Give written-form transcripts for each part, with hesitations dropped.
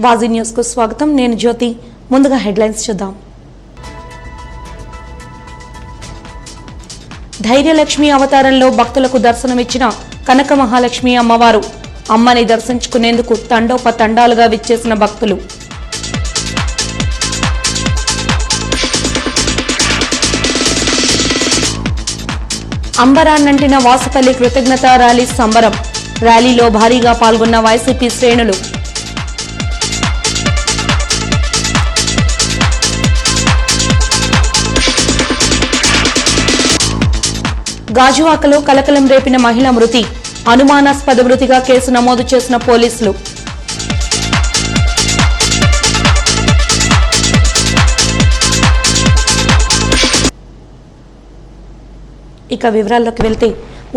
వాజీ news కు స్వాగతం. నేను జ్యోతి. ముందుగా హెడ్లైన్స్ చూద్దాం. ధైర్యలక్ష్మి అవతారంలో భక్తులకు దర్శనమిచ్చిన కనక మహాలక్ష్మి అమ్మవారు. అమ్మని దర్శించుకునేందుకు తండోపతండాలుగా విచ్చేసిన భక్తులు. అంబరాన్నంటిన వాసుపల్లి కృతజ్ఞత ర్యాలీ సంబరం. ర్యాలీలో భారీగా పాల్గొన్న వైసీపీ శ్రేణులు. గాజువాకలో కలకలం రేపిన మహిళ మృతి. అనుమానాస్పద మృతిగా కేసు నమోదు చేసిన పోలీసులు. ఇక వివరాల్లోకి వెళ్తే,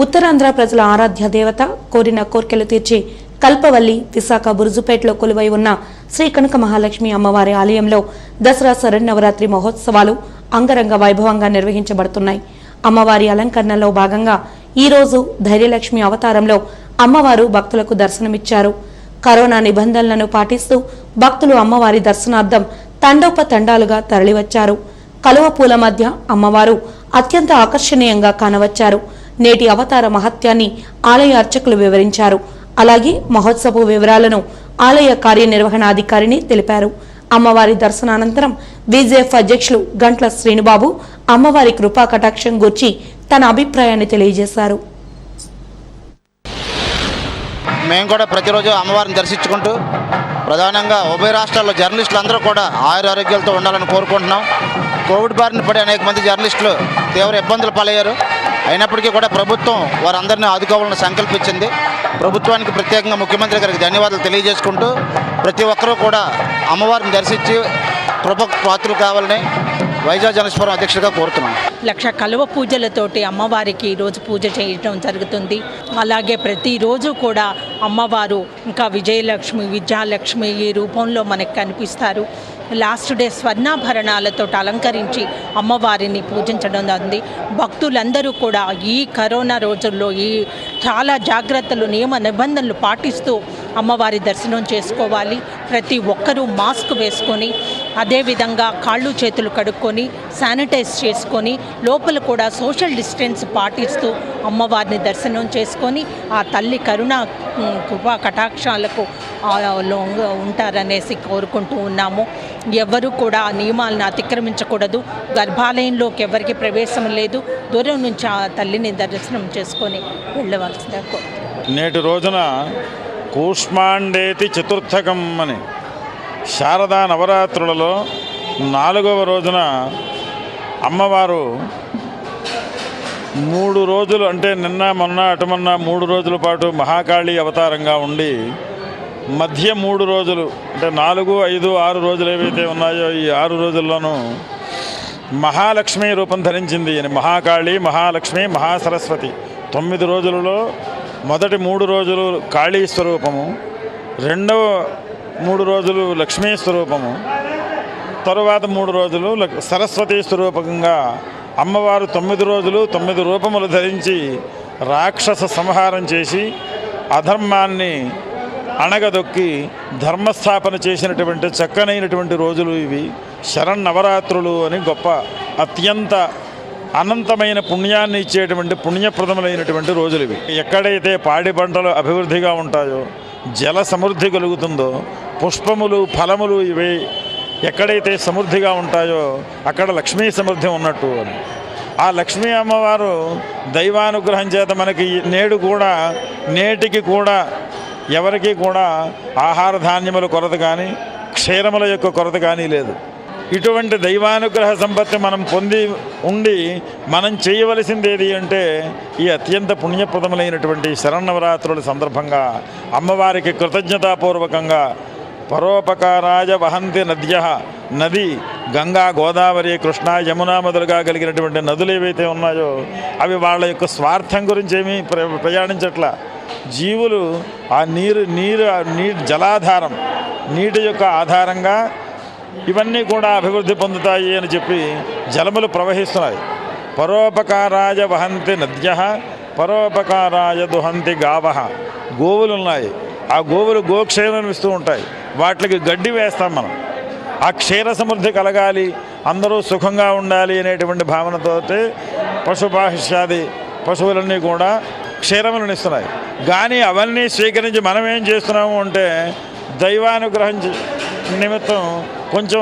ఉత్తరాంధ్ర ప్రజల ఆరాధ్య దేవత, కోరిన కోర్కెలు తీర్చి కల్పవల్లి విశాఖ బురుజుపేటలో కొలువై ఉన్న శ్రీ కనక మహాలక్ష్మి అమ్మవారి ఆలయంలో దసరా శరన్నవరాత్రి మహోత్సవాలు అంగరంగ వైభవంగా నిర్వహించబడుతున్నాయి. అమ్మవారి అలంకరణలో భాగంగా ఈరోజు ధైర్యలక్ష్మి అవతారంలో అమ్మవారు భక్తులకు దర్శనమిచ్చారు. కరోనా నిబంధనలను పాటిస్తూ భక్తులు అమ్మవారి దర్శనార్థం తండోపతండాలుగా తరలివచ్చారు. కలువ పూల మధ్య అమ్మవారు అత్యంత ఆకర్షణీయంగా కానవచ్చారు. నేటి అవతార మహత్యాన్ని ఆలయ అర్చకులు వివరించారు. అలాగే మహోత్సవ వివరాలను ఆలయ కార్యనిర్వహణాధికారిని తెలిపారు. అమ్మవారి దర్శనానంతరం బీజేఎఫ్ అధ్యక్షులు గంట్ల శ్రీనుబాబు అమ్మవారి కృపా కటాక్షం గురించి తన అభిప్రాయాన్ని తెలియజేశారు. మేము కూడా ప్రతిరోజు అమ్మవారిని దర్శించుకుంటూ ప్రధానంగా ఉభయ రాష్ట్రాల్లో జర్నలిస్టులు అందరూ కూడా ఆరోగ్యాలతో ఉండాలని కోరుకుంటున్నాం. కోవిడ్ బారిన పడి అనేక మంది జర్నలిస్టులు తీవ్ర ఇబ్బందులు పాలయ్యారు. అయినప్పటికీ కూడా ప్రభుత్వం వారందరినీ ఆదుకోవాలని సంకల్పించింది. ప్రభుత్వానికి ప్రత్యేకంగా ముఖ్యమంత్రి గారికి ధన్యవాదాలు తెలియజేసుకుంటూ ప్రతి ఒక్కరూ కూడా అమ్మవారిని దర్శించి కృప పాత్రలు కావాలని వైజాగ్ జనస్వరం అధ్యక్షుడిగా కోరుతున్నాను. లక్ష కలువ పూజలతోటి అమ్మవారికి ఈరోజు పూజ చేయడం జరుగుతుంది. అలాగే ప్రతిరోజు కూడా అమ్మవారు ఇంకా విజయలక్ష్మి, విద్యాలక్ష్మి ఈ రూపంలో మనకు కనిపిస్తారు. లాస్ట్ డే స్వర్ణాభరణాలతో అలంకరించి అమ్మవారిని పూజించడం ఉంది. భక్తులందరూ కూడా ఈ కరోనా రోజుల్లో ఈ చాలా జాగ్రత్తలు, నియమ నిబంధనలు పాటిస్తూ అమ్మవారి దర్శనం చేసుకోవాలి. ప్రతి ఒక్కరూ మాస్క్ వేసుకొని, అదేవిధంగా కాళ్ళు చేతులు కడుక్కొని శానిటైజ్ చేసుకొని, లోపల కూడా సోషల్ డిస్టెన్స్ పాటిస్తూ అమ్మవారిని దర్శనం చేసుకొని ఆ తల్లి కరుణ కృపా కటాక్షాలకు ఉంటారనేసి కోరుకుంటూ ఉన్నాము. ఎవరు కూడా నియమాలను అతిక్రమించకూడదు. గర్భాలయంలోకి ఎవరికి ప్రవేశం లేదు. దూరం నుంచి ఆ తల్లిని దర్శనం చేసుకొని వెళ్ళవలసిందిగా కోరుతున్నాము. నేటి రోజున కూష్మాండేతి చతుర్థకం అని శారదా నవరాత్రులలో 4వ రోజున అమ్మవారు 3 రోజులు, అంటే నిన్న మొన్న అటుమన్న 3 రోజుల పాటు మహాకాళి అవతారంగా ఉండి మధ్య 3 రోజులు అంటే 4, 5, 6 రోజులు ఏవైతే ఉన్నాయో ఈ 6 రోజుల్లోనూ మహాలక్ష్మి రూపం ధరించింది. మహాకాళి, మహాలక్ష్మి, మహాసరస్వతి. 9 రోజులలో మొదటి 3 రోజులు కాళీ స్వరూపము, రెండవ 3 రోజులు లక్ష్మీ స్వరూపము, తరువాత 3 రోజులు సరస్వతి స్వరూపంగా అమ్మవారు 9 రోజులు 9 రూపములు ధరించి రాక్షస సంహారం చేసి అధర్మాన్ని అణగదొక్కి ధర్మస్థాపన చేసినటువంటి చక్కనైనటువంటి రోజులు ఇవి. శరన్నవరాత్రులు అని గొప్ప అత్యంత అనంతమైన పుణ్యాన్ని ఇచ్చేటువంటి పుణ్యప్రదములైనటువంటి రోజులు ఇవి. ఎక్కడైతే పాడి పంటలు అభివృద్ధిగా ఉంటాయో, జల సమృద్ధి కలుగుతుందో, పుష్పములు ఫలములు ఇవి ఎక్కడైతే సమృద్ధిగా ఉంటాయో అక్కడ లక్ష్మీ సమృద్ధి ఉన్నట్టు అని. ఆ లక్ష్మీ అమ్మవారు దైవానుగ్రహం చేత మనకి నేటికి కూడా ఎవరికి కూడా ఆహార ధాన్యముల కొరత కానీ క్షీరముల యొక్క కొరత కానీ లేదు. ఇటువంటి దైవానుగ్రహ సంపత్తి మనం పొంది ఉండి మనం చేయవలసింది ఏది అంటే ఈ అత్యంత పుణ్యప్రదములైనటువంటి శరన్నవరాత్రుల సందర్భంగా అమ్మవారికి కృతజ్ఞతాపూర్వకంగా పరోపకారాయ వహంతి నద్య, నది గంగా, గోదావరి, కృష్ణ, యమున మొదలుగా కలిగినటువంటి నదులు ఏవైతే ఉన్నాయో అవి వాళ్ళ యొక్క స్వార్థం గురించి ఏమీ ప్రయాణించట్లా. జీవులు ఆ నీరు జలాధారం, నీటి యొక్క ఆధారంగా ఇవన్నీ కూడా అభివృద్ధి పొందుతాయి అని చెప్పి జలములు ప్రవహిస్తున్నాయి. పరోపకారాయ వహంతి నద్య, పరోపకారాయ దుహంతి గావః. గోవులు ఉన్నాయి, ఆ గోవులు గోక్షేమం ఇస్తూ ఉంటాయి, వాటికి గడ్డి వేస్తాం మనం. ఆ క్షీర సమృద్ధి కలగాలి, అందరూ సుఖంగా ఉండాలి అనేటువంటి భావనతో పశుపాహిష్యాది పశువులన్నీ కూడా క్షీరములను ఇస్తున్నాయి. కానీ అవన్నీ స్వీకరించి మనం ఏం చేస్తున్నాము అంటే దైవానుగ్రహం నిమిత్తం కొంచెం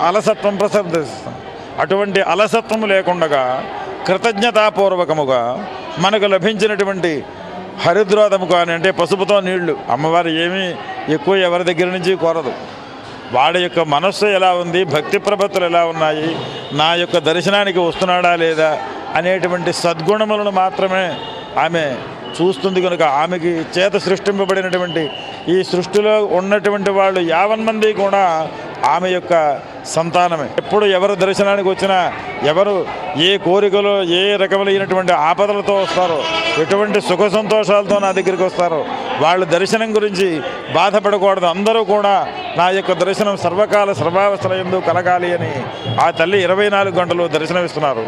అలసత్వం ప్రసర్దిస్తాం. అటువంటి అలసత్వము లేకుండా కృతజ్ఞతాపూర్వకముగా మనకు లభించినటువంటి హరిద్రోధము కానీ, అంటే పసుపుతో నీళ్లు, అమ్మవారు ఏమీ ఎక్కువ ఎవరి దగ్గర నుంచి కోరదు. వాడి యొక్క మనస్సు ఎలా ఉంది, భక్తి ప్రపత్తులు ఎలా ఉన్నాయి, నా యొక్క దర్శనానికి వస్తున్నాడా లేదా అనేటువంటి సద్గుణములను మాత్రమే ఆమె చూస్తుంది. కనుక ఆమెకి చేత సృష్టింపబడినటువంటి ఈ సృష్టిలో ఉన్నటువంటి వాళ్ళు 50 మంది కూడా ఆమె యొక్క సంతానమే. ఎప్పుడు ఎవరు దర్శనానికి వచ్చినా, ఎవరు ఏ కోరికలో ఏ రకములైనటువంటి ఆపదలతో వస్తారో, ఎటువంటి సుఖ సంతోషాలతో నా దగ్గరికి వస్తారో వాళ్ళ దర్శనం గురించి బాధపడకూడదు. అందరూ కూడా నా యొక్క దర్శనం సర్వకాల సర్వావస్థల యందు కలగాలి అని ఆ తల్లి 24 గంటలు దర్శనమిస్తున్నారు.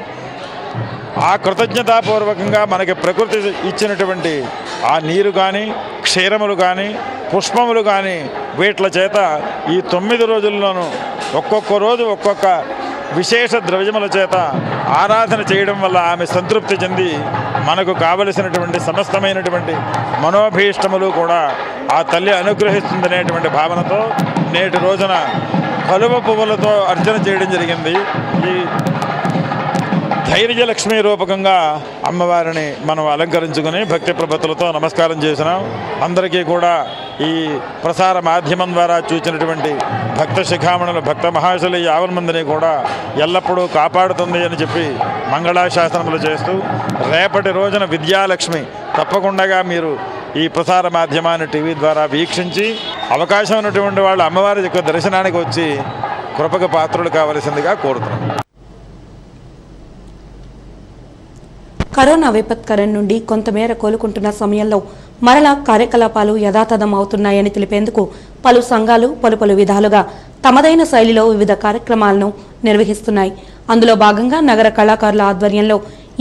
ఆ కృతజ్ఞతాపూర్వకంగా మనకి ప్రకృతి ఇచ్చినటువంటి ఆ నీరు కానీ, క్షీరములు కానీ, పుష్పములు కానీ వీట్ల చేత ఈ 9 రోజుల్లోనూ ఒక్కొక్క రోజు ఒక్కొక్క విశేష ద్రవ్యముల చేత ఆరాధన చేయడం వల్ల ఆమె సంతృప్తి చెంది మనకు కావలసినటువంటి సమస్తమైనటువంటి మనోభీష్టములు కూడా ఆ తల్లి అనుగ్రహిస్తుందనేటువంటి భావనతో నేటి రోజున కలువ పువ్వులతో అర్చన చేయడం జరిగింది. ఈ ధైర్యలక్ష్మీ రూపకంగా అమ్మవారిని మనం అలంకరించుకుని భక్తి ప్రపత్తులతో నమస్కారం చేసినాం. అందరికీ కూడా ఈ ప్రసార మాధ్యమం ద్వారా చూసినటువంటి భక్త శిఖామణులు, భక్త మహాశులు 50 మందిని కూడా ఎల్లప్పుడూ కాపాడుతుంది అని చెప్పి మంగళాశాసనములు చేస్తూ, రేపటి రోజున విద్యాలక్ష్మి తప్పకుండా మీరు ఈ ప్రసార మాధ్యమాన్ని టీవీ ద్వారా వీక్షించి అవకాశం ఉన్నటువంటి వాళ్ళు అమ్మవారి యొక్క దర్శనానికి వచ్చి కృపకు పాత్రులు కావలసిందిగా కోరుతున్నాం. కరోనా విపత్కరం నుండి కొంతమేర కోలుకుంటున్న సమయంలో మరలా కార్యకలాపాలు యథాతథం అవుతున్నాయని తెలిపేందుకు పలు సంఘాలు పలు విధాలుగా తమదైన శైలిలో వివిధ కార్యక్రమాలను నిర్వహిస్తున్నాయి. అందులో భాగంగా నగర కళాకారుల ఆధ్వర్యంలో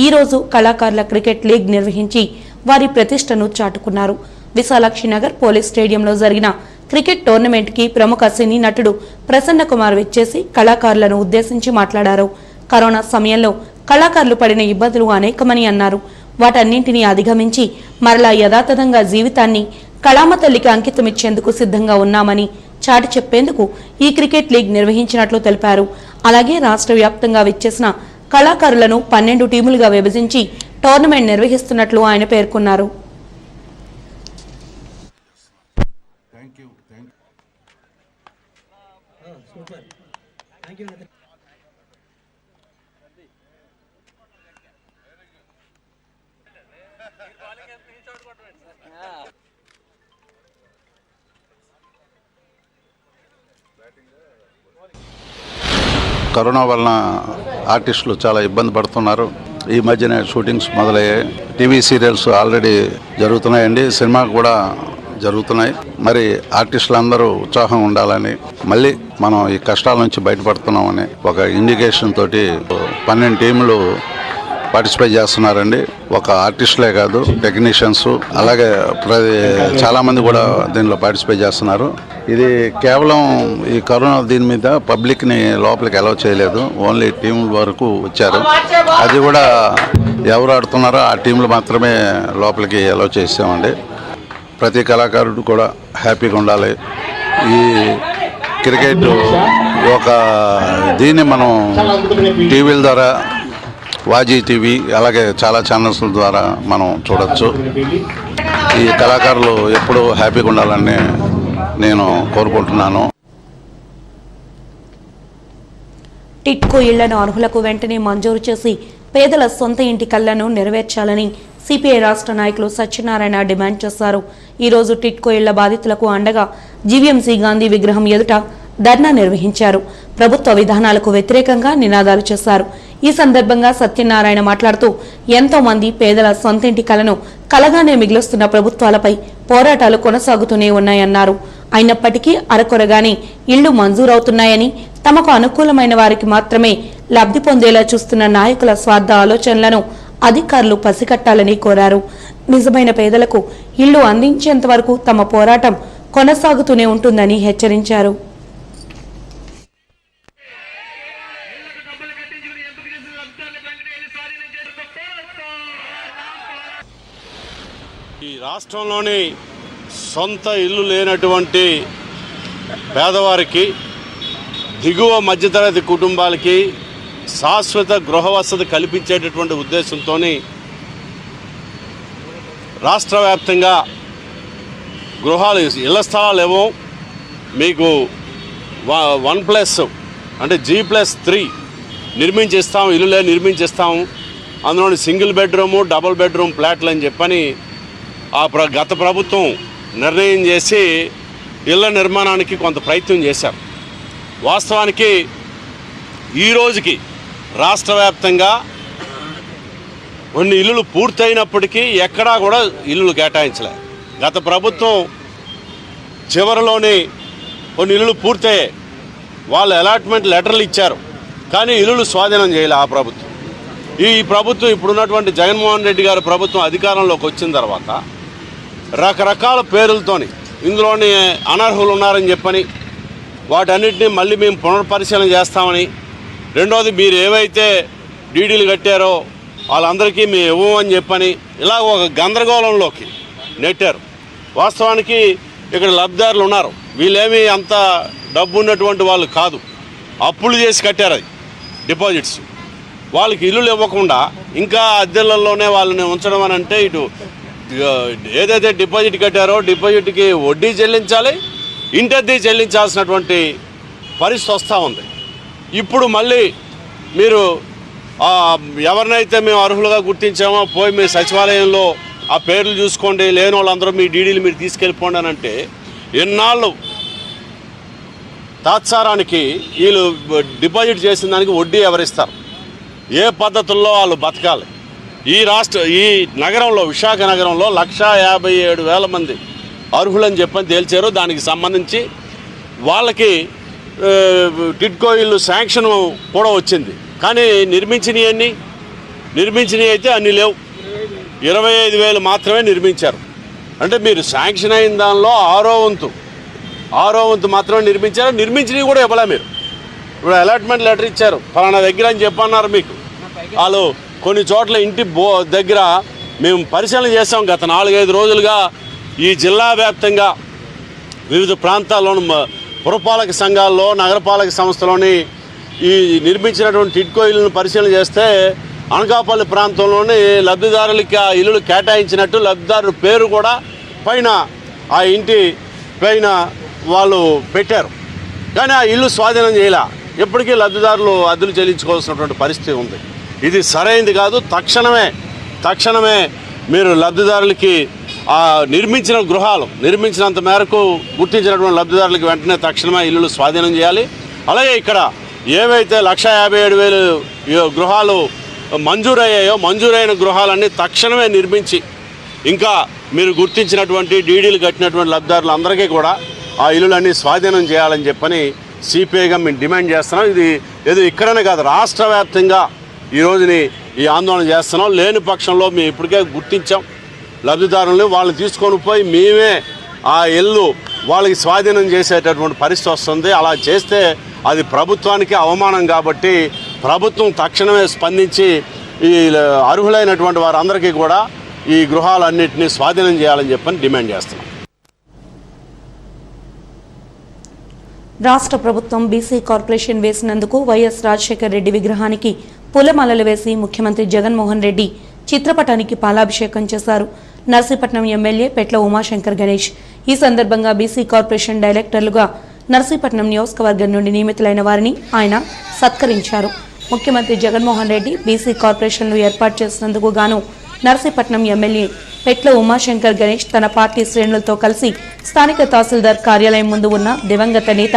ఈరోజు కళాకారుల క్రికెట్ లీగ్ నిర్వహించి వారి ప్రతిష్టను చాటుకున్నారు. విశాలాక్షి నగర్ పోలీస్ స్టేడియంలో జరిగిన క్రికెట్ టోర్నమెంట్కి ప్రముఖ సినీ నటుడు ప్రసన్న కుమార్ విచ్చేసి కళాకారులను ఉద్దేశించి మాట్లాడారు. కరోనా సమయంలో కళాకారులు పడిన ఇబ్బందులు అనేకమని అన్నారు. వాటన్నింటినీ అధిగమించి మరలా యథాతథంగా జీవితాన్ని కళామ తల్లికి అంకితమిచ్చేందుకు సిద్ధంగా ఉన్నామని చాటి చెప్పేందుకు ఈ క్రికెట్ లీగ్ నిర్వహించినట్లు తెలిపారు. అలాగే రాష్ట్ర వ్యాప్తంగా విచ్చేసిన కళాకారులను 12 టీములుగా విభజించి టోర్నమెంట్ నిర్వహిస్తున్నట్లు ఆయన పేర్కొన్నారు. కరోనా వలన ఆర్టిస్టులు చాలా ఇబ్బంది పడుతున్నారు. ఈ మధ్యనే షూటింగ్స్ మొదలయ్యాయి. టీవీ సీరియల్స్ ఆల్రెడీ జరుగుతున్నాయండి, సినిమా కూడా జరుగుతున్నాయి. మరి ఆర్టిస్టులు అందరూ ఉత్సాహం ఉండాలని, మళ్ళీ మనం ఈ కష్టాల నుంచి బయటపడుతున్నామని ఒక ఇండికేషన్ తోటి 12 టీములు పార్టిసిపేట్ చేస్తున్నారండి. ఒక ఆర్టిస్టులే కాదు, టెక్నీషియన్స్, అలాగే చాలామంది కూడా దీనిలో పార్టిసిపేట్ చేస్తున్నారు. ఇది కేవలం ఈ కరోనా దీని మీద పబ్లిక్ని లోపలికి అలౌ చేయలేదు, ఓన్లీ టీముల వరకు వచ్చారు. అది కూడా ఎవరు ఆడుతున్నారో ఆ టీంలు మాత్రమే లోపలికి అలౌ చేసామండి. ప్రతి కళాకారుడు కూడా హ్యాపీగా ఉండాలి. ఈ క్రికెట్ ఒక దీన్ని మనం టీవీల ద్వారా, వాజీ టీవీ, అలాగే చాలా ఛానల్స్ ద్వారా మనం చూడొచ్చు. ఈ కళాకారులు ఎప్పుడూ హ్యాపీగా ఉండాలని నేను కోరుకుంటున్నాను. టిట్కో ఇళ్లను అర్హులకు వెంటనే మంజూరు చేసి పేదల సొంత ఇంటి కళ్లను నెరవేర్చాలని సిపిఐ రాష్ట్ర నాయకులు సత్యనారాయణ డిమాండ్ చేశారు. ఈ రోజు టిట్కో ఇళ్ల బాధితులకు అండగా జీవీఎంసీ గాంధీ విగ్రహం ఎదుట ధర్నా నిర్వహించారు. ప్రభుత్వ విధానాలకు వ్యతిరేకంగా నినాదాలు చేశారు. ఈ సందర్భంగా సత్యనారాయణ మాట్లాడుతూ ఎంతో మంది పేదల సొంతింటి కలను కలగానే మిగులుస్తున్న ప్రభుత్వాలపై పోరాటాలు కొనసాగుతూనే ఉన్నాయన్నారు. అయినప్పటికీ అరకొరగానే ఇళ్లు మంజూరవుతున్నాయని, తమకు అనుకూలమైన వారికి మాత్రమే లబ్ధి పొందేలా చూస్తున్న నాయకుల స్వార్థ ఆలోచనలను అధికారులు పసిగట్టాలని కోరారు. నిజమైన పేదలకు ఇళ్లు అందించేంత వరకు తమ పోరాటం కొనసాగుతూనే ఉంటుందని హెచ్చరించారు. ఈ రాష్ట్రంలోని సొంత ఇల్లు లేనటువంటి పేదవారికి, దిగువ మధ్యతరగతి కుటుంబాలకి శాశ్వత గృహ వసతి కల్పించేటటువంటి ఉద్దేశంతో రాష్ట్ర వ్యాప్తంగా గృహాలు, ఇళ్ల స్థలాలు ఏమో మీకు 1+ అంటే G+3 నిర్మించిస్తాం, ఇల్లులే నిర్మించిస్తాము, అందులోని సింగిల్ బెడ్రూము, డబుల్ బెడ్రూమ్ ఫ్లాట్లు అని చెప్పని గత ప్రభుత్వం నిర్ణయం చేసి ఇళ్ల నిర్మాణానికి కొంత ప్రయత్నం చేశారు. వాస్తవానికి ఈ రోజుకి రాష్ట్ర వ్యాప్తంగా కొన్ని ఇల్లులు పూర్తయినప్పటికీ ఎక్కడా కూడా ఇల్లులు కేటాయించలే. గత ప్రభుత్వం చివరిలోని కొన్ని ఇల్లులు పూర్తయ్యాయి, వాళ్ళు అలాట్మెంట్ లెటర్లు ఇచ్చారు, కానీ ఇల్లులు స్వాధీనం చేయలే ఆ ప్రభుత్వం. ఈ ప్రభుత్వం ఇప్పుడున్నటువంటి జగన్మోహన్ రెడ్డి గారి ప్రభుత్వం అధికారంలోకి వచ్చిన తర్వాత రకరకాల పేర్లతోని ఇందులోని అనర్హులు ఉన్నారని చెప్పని వాటన్నిటిని మళ్ళీ మేము పునర్పరిశీలన చేస్తామని, రెండోది మీరు ఏవైతే డీడీలు కట్టారో వాళ్ళందరికీ మేము ఇవ్వమని చెప్పని ఇలా ఒక గందరగోళంలోకి నెట్టారు. వాస్తవానికి ఇక్కడ లబ్ధిదారులు ఉన్నారు, వీళ్ళేమీ అంత డబ్బు ఉన్నటువంటి వాళ్ళు కాదు, అప్పులు చేసి కట్టారు అది డిపాజిట్స్. వాళ్ళకి ఇల్లులు ఇవ్వకుండా ఇంకా అద్దెలలోనే వాళ్ళని ఉంచడం అని అంటే ఇటు ఏదైతే డిపాజిట్ కట్టారో డిపాజిట్కి వడ్డీ చెల్లించాలి, ఇంటద్దె చెల్లించాల్సినటువంటి పరిస్థితి వస్తూ ఉంది. ఇప్పుడు మళ్ళీ మీరు ఎవరినైతే మేము అర్హులుగా గుర్తించామో పోయి మీ సచివాలయంలో ఆ పేర్లు చూసుకోండి, లేని వాళ్ళందరూ మీ డీడీలు మీరు తీసుకెళ్ళిపోండి అని అంటే ఎన్నాళ్ళు తాత్సారానికి వీళ్ళు డిపాజిట్ చేసిన దానికి వడ్డీ ఎవరిస్తారు? ఏ పద్ధతుల్లో వాళ్ళు బతకాలి? ఈ నగరంలో, విశాఖ నగరంలో 157,000 మంది అర్హులని చెప్పని తేల్చారు. దానికి సంబంధించి వాళ్ళకి టిడ్కో ఇల్లు శాంక్షన్ కూడా వచ్చింది, కానీ నిర్మించినవి అయితే అన్నీ లేవు. 25,000 మాత్రమే నిర్మించారు. అంటే మీరు శాంక్షన్ అయిన దానిలో 6వ వంతు మాత్రమే నిర్మించారు. నిర్మించినవి కూడా ఇవ్వలే. మీరు ఇప్పుడు అలాట్మెంట్ లెటర్ ఇచ్చారు ఫలానా దగ్గర అని చెప్పన్నారు. మీకు వాళ్ళు కొన్ని చోట్ల ఇంటి దగ్గర మేము పరిశీలన చేసాం. గత 4-5 రోజులుగా ఈ జిల్లా వ్యాప్తంగా వివిధ ప్రాంతాల్లోని పురపాలక సంఘాల్లో, నగరపాలక సంస్థలోని ఈ నిర్మించినటువంటి టిడ్కో ఇల్లును పరిశీలన చేస్తే అనకాపల్లి ప్రాంతంలోని లబ్ధిదారులకి ఆ ఇల్లులు కేటాయించినట్టు లబ్ధిదారుల పేరు కూడా పైన ఆ ఇంటి పైన వాళ్ళు పెట్టారు, కానీ ఆ ఇల్లు స్వాధీనం చేయలే. ఎప్పటికీ లబ్ధిదారులు అద్దెలు చెల్లించుకోవాల్సినటువంటి పరిస్థితి ఉంది. ఇది సరైనది కాదు. తక్షణమే మీరు లబ్ధిదారులకి ఆ నిర్మించినంత మేరకు గుర్తించినటువంటి లబ్ధిదారులకి వెంటనే తక్షణమే ఇల్లులు స్వాధీనం చేయాలి. అలాగే ఇక్కడ ఏవైతే 157,000 గృహాలు మంజూరయ్యాయో మంజూరైన గృహాలన్నీ తక్షణమే నిర్మించి ఇంకా మీరు గుర్తించినటువంటి డీడీలు కట్టినటువంటి లబ్ధిదారులందరికీ కూడా ఆ ఇల్లులన్నీ స్వాధీనం చేయాలని చెప్పని సిపిఐగా మేము డిమాండ్ చేస్తున్నాం. ఇది ఏదో ఇక్కడనే కాదు, రాష్ట్ర వ్యాప్తంగా ఈ రోజుని ఈ ఆందోళన చేస్తున్నాం. లేని పక్షంలో మేము ఇప్పటికే గుర్తించాం లబ్ధిదారులను, వాళ్ళని తీసుకొని పోయి మేమే ఆ ఇల్లు వాళ్ళకి స్వాధీనం చేసేటటువంటి పరిస్థితి వస్తుంది. అలా చేస్తే అది ప్రభుత్వానికి అవమానం కాబట్టి ప్రభుత్వం తక్షణమే స్పందించి ఈ అర్హులైనటువంటి వారందరికీ కూడా ఈ గృహాలన్నింటినీ స్వాధీనం చేయాలని చెప్పని డిమాండ్ చేస్తున్నాం. రాష్ట్ర ప్రభుత్వం బీసీ కార్పొరేషన్ వేసినందుకు వైఎస్ రాజశేఖర రెడ్డి విగ్రహానికి పూలమాలలు వేసి ముఖ్యమంత్రి జగన్మోహన్ రెడ్డి చిత్రపటానికి పాలాభిషేకం చేశారు. నర్సీపట్నం ఎమ్మెల్యే పెట్ల ఉమాశంకర్ గణేష్ ఈ సందర్భంగా బీసీ కార్పొరేషన్ డైరెక్టర్లుగా నర్సీపట్నం నియోజకవర్గం నుండి నియమితులైన వారిని ఆయన సత్కరించారు. ముఖ్యమంత్రి జగన్మోహన్ రెడ్డి బీసీ కార్పొరేషన్లు ఏర్పాటు చేసినందుకు గాను నర్సీపట్నం ఎమ్మెల్యే పెట్ల ఉమాశంకర్ గణేష్ తన పార్టీ శ్రేణులతో కలిసి స్థానిక తహసీల్దార్ కార్యాలయం ముందు ఉన్న దివంగత నేత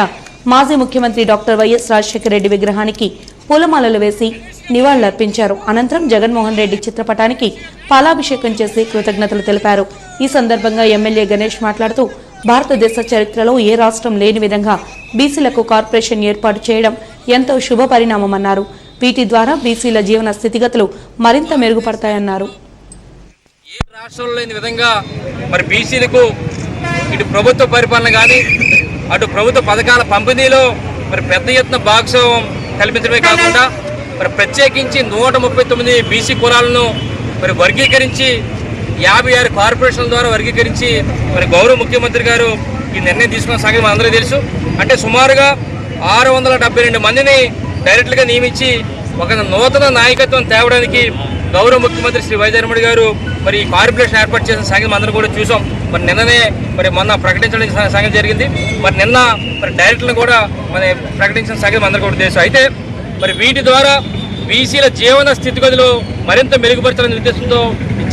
మాజీ ముఖ్యమంత్రి డాక్టర్ వైఎస్ రాజశేఖర రెడ్డి విగ్రహానికి పూలమాలలు వేసి నివాళులర్పించారు. అనంతరం జగన్మోహన్ రెడ్డి చిత్రపటానికి పాలాభిషేకం చేసి కృతజ్ఞతలు తెలిపారు. ఈ సందర్భంగా ఎమ్మెల్యే గణేష్ మాట్లాడుతూ భారతదేశ చరిత్రలో ఏ రాష్ట్రం లేని విధంగా బీసీలకు కార్పొరేషన్ ఏర్పాటు చేయడం ఎంతో శుభ పరిణామమన్నారు. వీటి ద్వారా బీసీల జీవన స్థితిగతులు మరింత మెరుగుపడతాయన్నారు. ఏ రాష్ట్రంలో లేని విధంగా మరి బీసీలకు ఇటు ప్రభుత్వ పరిపాలన కానీ అటు ప్రభుత్వ పథకాల పంపిణీలో మరి పెద్ద ఎత్తున భాగస్వామ్యం కల్పించడమే కాకుండా మరి ప్రత్యేకించి 139 బీసీ కులాలను మరి వర్గీకరించి 56 కార్పొరేషన్ల ద్వారా వర్గీకరించి మరి గౌరవ ముఖ్యమంత్రి గారు ఈ నిర్ణయం తీసుకున్న సంగతి మనందరికీ తెలుసు. అంటే సుమారుగా 672 మందిని డైరెక్ట్గా నియమించి ఒక నూతన నాయకత్వం తేవడానికి గౌరవ ముఖ్యమంత్రి శ్రీ వైజాగ్రమణి గారు మరి ఈ కార్పొరేషన్ ఏర్పాటు చేసిన సంగతి అందరూ కూడా చూసాం. మరి నిన్ననే మరి మొన్న ప్రకటించడం సంగతి జరిగింది. మరి నిన్న మరి డైరెక్టర్లను కూడా మరి ప్రకటించిన సంగతి అందరూ కూడా తెలుసు. అయితే మరి వీటి ద్వారా బీసీల జీవన స్థితిగతులు మరింత మెరుగుపరచాలనే ఉద్దేశంతో